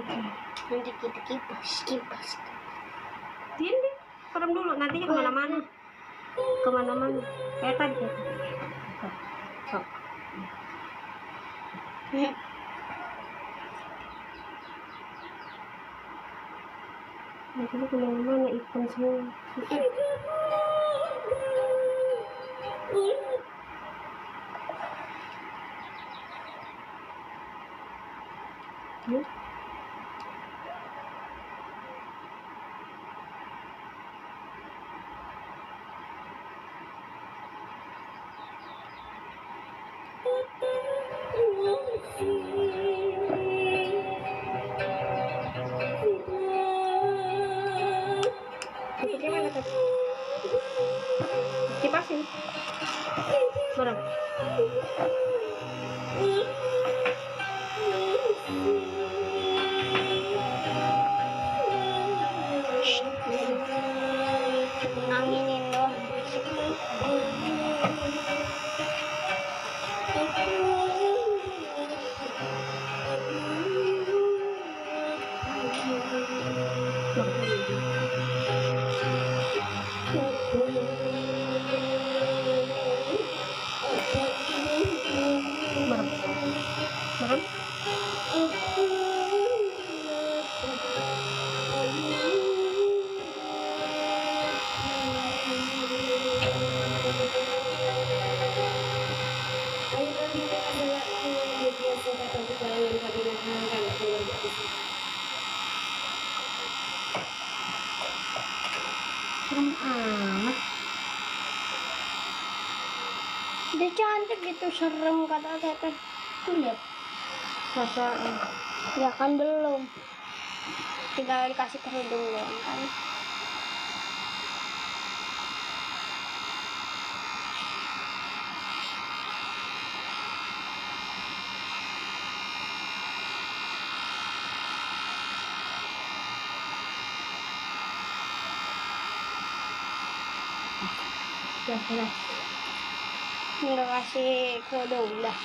Nanti kita kipas. Ini serem dulu, nantinya kemana-mana. Kayak tadi. Sok. Nanti kemana-mana ikan semua. Gimana tadi? Kipasin. Barang. Anginin doang. Barang. Serem amat. Dia cantik gitu, serem kata teteh. Tuh lihat. Perasaan. Ya kan belum. Tinggal dikasih kerudung doang kan. Ya, Tinggal kasih kerudung dah.